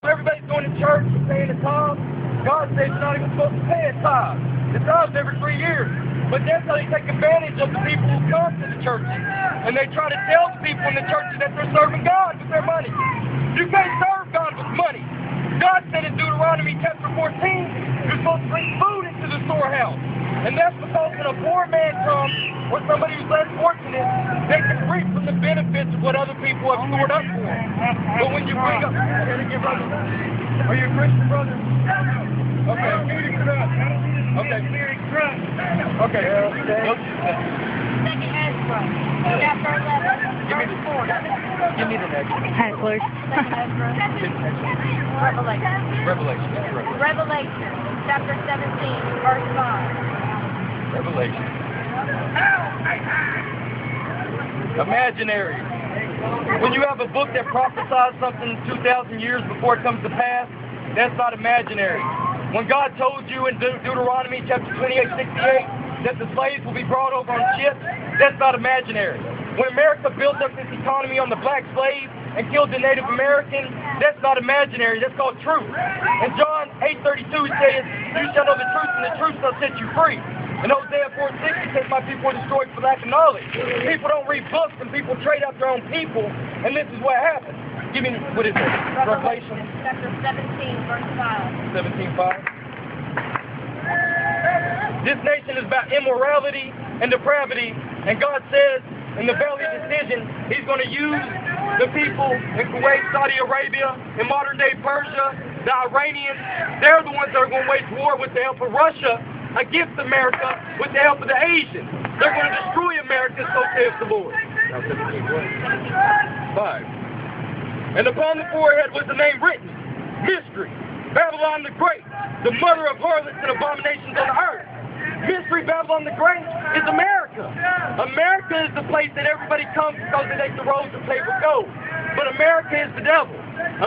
Everybody's going to church and paying a tithe. God says you're not even supposed to pay a tithe. The tithe's every 3 years. But that's how they take advantage of the people who come to the churches. And they try to tell the people in the churches that they're serving God with their money. You can't serve God with money. God said in Deuteronomy chapter 14, you're supposed to bring food into the storehouse. And that's because when a poor man comes, or somebody who's less fortunate, they can reap from the benefits of what other people have stored up for them. But when you bring up... Are you a Christian, brother? Okay. Okay. Okay. Second Ezra, chapter 11, verse 4. Give me the next one. Hecklers. Revelation. Revelation, chapter 17, verse 5. Revelation. Imaginary. When you have a book that prophesies something 2,000 years before it comes to pass, that's not imaginary. When God told you in Deuteronomy chapter 28:68 that the slaves will be brought over on ships, that's not imaginary. When America built up this economy on the black slave and killed the Native American, that's not imaginary, that's called truth. In John 8:32 it says, you shall know the truth and the truth shall set you free. In Hosea 4:6 it says, my people are destroyed for lack of knowledge. People don't read books and people trade out their own people, and this is what happens. Give me, what is it? Revelation? Chapter 17, verse 5. 17:5. This nation is about immorality and depravity, and God says in the Valley Decision, He's going to use the people in Kuwait, Saudi Arabia, in modern-day Persia, the Iranians. They're the ones that are going to wage war with the help of Russia against America with the help of the Asians. They're going to destroy America, so saith the Lord. Now 17:5. And upon the forehead was the name written, Mystery, Babylon the Great, the mother of harlots and abominations on the earth. Mystery, Babylon the Great is America. America is the place that everybody comes because they take the roads of paper gold. But America is the devil.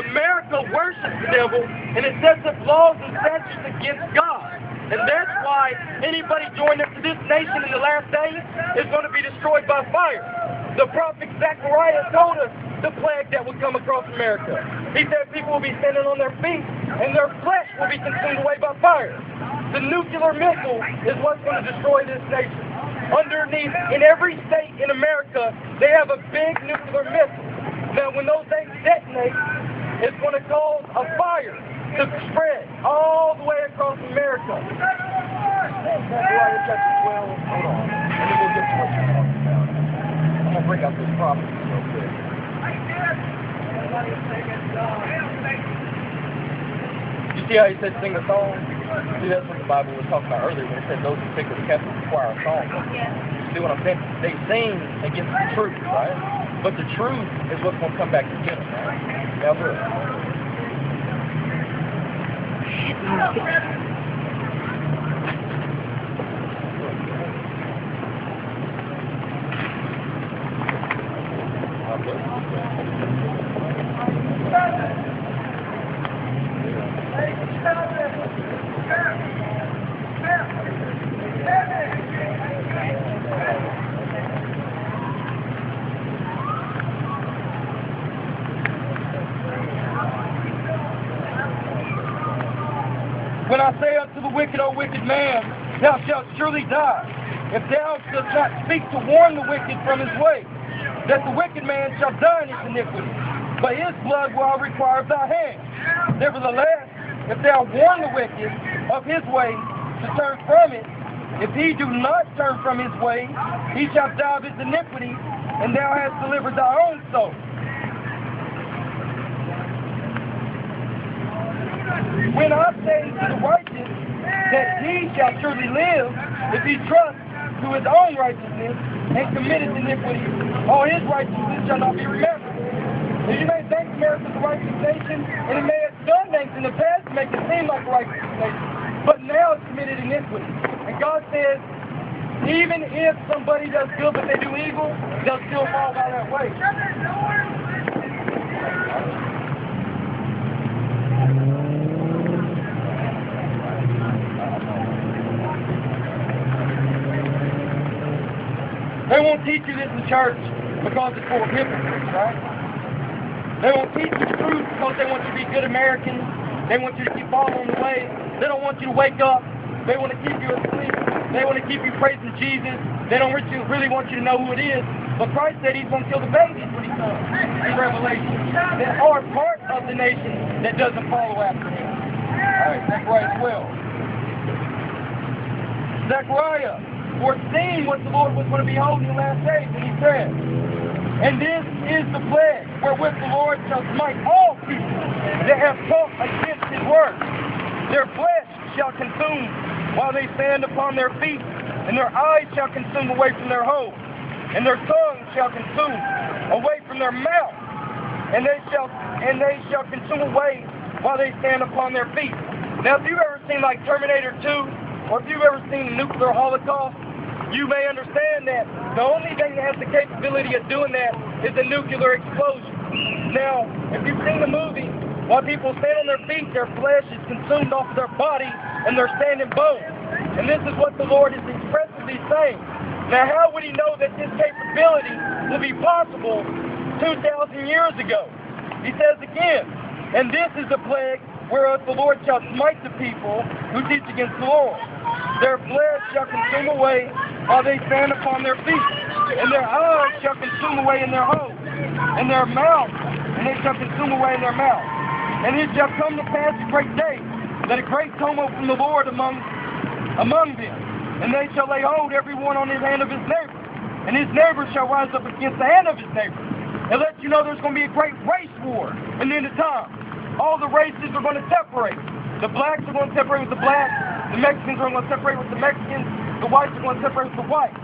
America worships the devil, and it sets up laws and statutes against God. And that's why anybody joined up to this nation in the last days is going to be destroyed by fire. The prophet Zechariah told us the plague that would come across America. He said people will be standing on their feet and their flesh will be consumed away by fire. The nuclear missile is what's going to destroy this nation. Underneath, in every state in America, they have a big nuclear missile. Now, when those things detonate, it's going to cause a fire to spread all the way across America. Zechariah chapter 12, hold on. And then we'll get to what you're talking about. I'm going to bring out this prophecy real quick. You see how he said sing a song? See, that's what the Bible was talking about earlier when it said those who pick the captive require a song. You see what I'm saying? They sing against the truth, right? But the truth is what's going to come back to get them, right? Now look. When I say unto the wicked, O wicked man, thou shalt surely die, if thou dost not speak to warn the wicked from his way, that the wicked man shall die in his iniquity, but his blood will I require of thy hand. Nevertheless, if thou warn the wicked of his way to turn from it, if he do not turn from his way, he shall die of his iniquity, and thou hast delivered thy own soul. When I say to the righteous that he shall surely live, if he trusts to his own righteousness and committeth iniquity, all his righteousness shall not be remembered. Now, you may think America is a righteous nation, and it may have done things in the past to make it seem like a righteous nation, but now it's committed iniquity. And God says, even if somebody does good but they do evil, they'll still fall by that way. They won't teach you this in church because it's full of hypocrites, right? They won't teach you the truth because they want you to be good Americans. They want you to keep following the way. They don't want you to wake up. They want to keep you asleep. They want to keep you praising Jesus. They don't really want you to know who it is. But Christ said he's going to kill the babies when he comes in Revelation. That are part of the nation that doesn't follow after him. Alright, Zechariah 12. Zechariah foreseeing what the Lord was going to behold in the last days, and he said, and this is the plague wherewith the Lord shall smite all people that have taught against his word. Their flesh shall consume while they stand upon their feet, and their eyes shall consume away from their holes, and their tongue shall consume away from their mouth, and they shall consume away while they stand upon their feet. Now, if you've ever seen like Terminator 2, or if you've ever seen a nuclear holocaust, you may understand that the only thing that has the capability of doing that is a nuclear explosion. Now, if you've seen the movie, while people stand on their feet, their flesh is consumed off of their body, and they're standing bones. And this is what the Lord is expressly saying. Now, how would he know that this capability will be possible 2,000 years ago? He says again, and this is the plague whereof the Lord shall smite the people who teach against the Lord. Their flesh shall consume away while they stand upon their feet, and their eyes shall consume away in their holes, and their mouth, and they shall consume away in their mouth. And it shall come to pass a great day, that a great tumult from the Lord among them, and they shall lay hold every one on his hand of his neighbor, and his neighbor shall rise up against the hand of his neighbor. And let you know there's going to be a great race war in the end of time. All the races are going to separate. The blacks are going to separate with the blacks. The Mexicans are going to separate with the Mexicans. The whites are going to separate with the whites.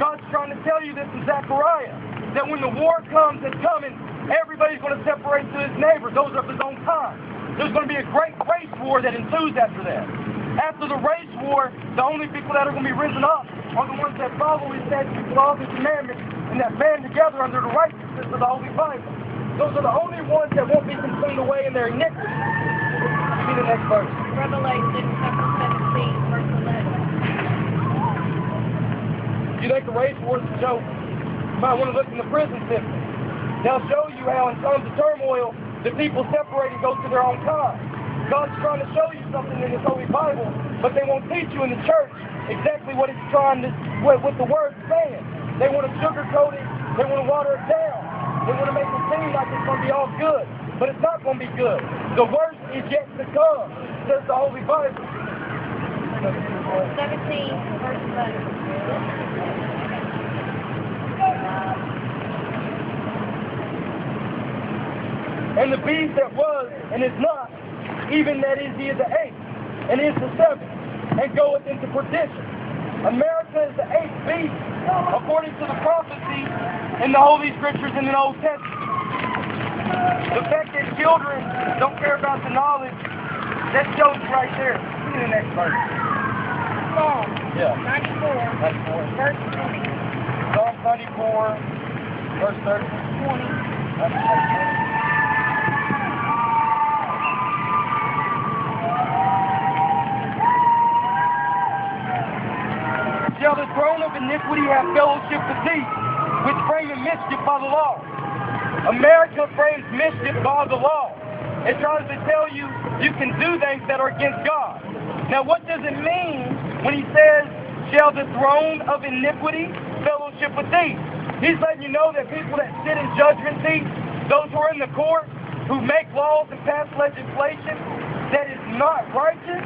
God's trying to tell you this in Zechariah, that when the war comes, it's coming, everybody's going to separate to his neighbor, those of his own kind. There's going to be a great race war that ensues after that. After the race war, the only people that are going to be risen up are the ones that follow his statutes, laws, and commandments, and that band together under the righteousness of the Holy Bible. Those are the only ones that won't be consumed away in their iniquity. Give me the next verse. Revelation chapter 17, verse 11. You think the race war is a joke? You might want to look in the prison system. They'll show you how in times of turmoil, the people separate and go to their own kind. God's trying to show you something in His Holy Bible, but they won't teach you in the church exactly what it's trying to, what the Word's saying. They want to sugarcoat it. They want to water it down. They want to make it seem like it's going to be all good, but it's not going to be good. The worst is yet to come, says the Holy Bible. 17, verse 11. And the beast that was and is not, even that is, he is the eighth, and is the seventh, and goeth into perdition. America is the eighth beast, according to the prophecy in the Holy Scriptures in the Old Testament. The fact that children don't care about the knowledge, that shows you right there. Look at the next verse. Psalm 94, 94. verse 20. Psalm 94, verse 30. 20. That's verse 20. Shall the throne of iniquity have fellowship with thee, which framing mischief by the law? America frames mischief by the law. It tries to tell you you can do things that are against God. Now what does it mean when he says, shall the throne of iniquity fellowship with thee? He's letting you know that people that sit in judgment seats, those who are in the court, who make laws and pass legislation that is not righteous,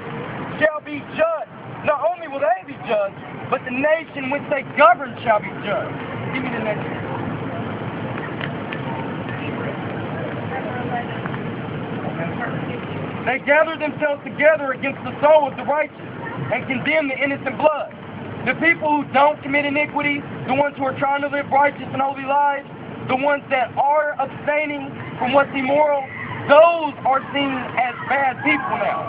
shall be judged. Not only will they be judged, but the nation which they govern shall be judged. Give me the next one. They gather themselves together against the soul of the righteous and condemn the innocent blood. The people who don't commit iniquity, the ones who are trying to live righteous and holy lives, the ones that are abstaining from what's immoral, those are seen as bad people now.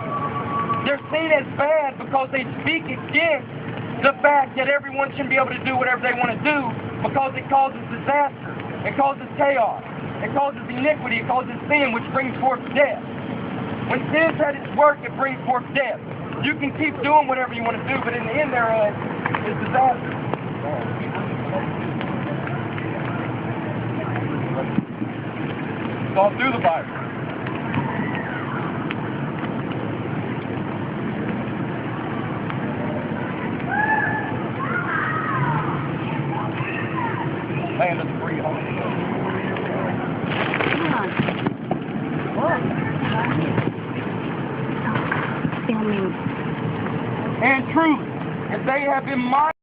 They're seen as bad because they speak against the fact that everyone should be able to do whatever they want to do, because it causes disaster, it causes chaos, it causes iniquity, it causes sin, which brings forth death. When sin's had its work, it brings forth death. You can keep doing whatever you want to do, but in the end thereof is disaster. It's all through the Bible. Land of the free home. Come on. What? Filming. And truth, if they have been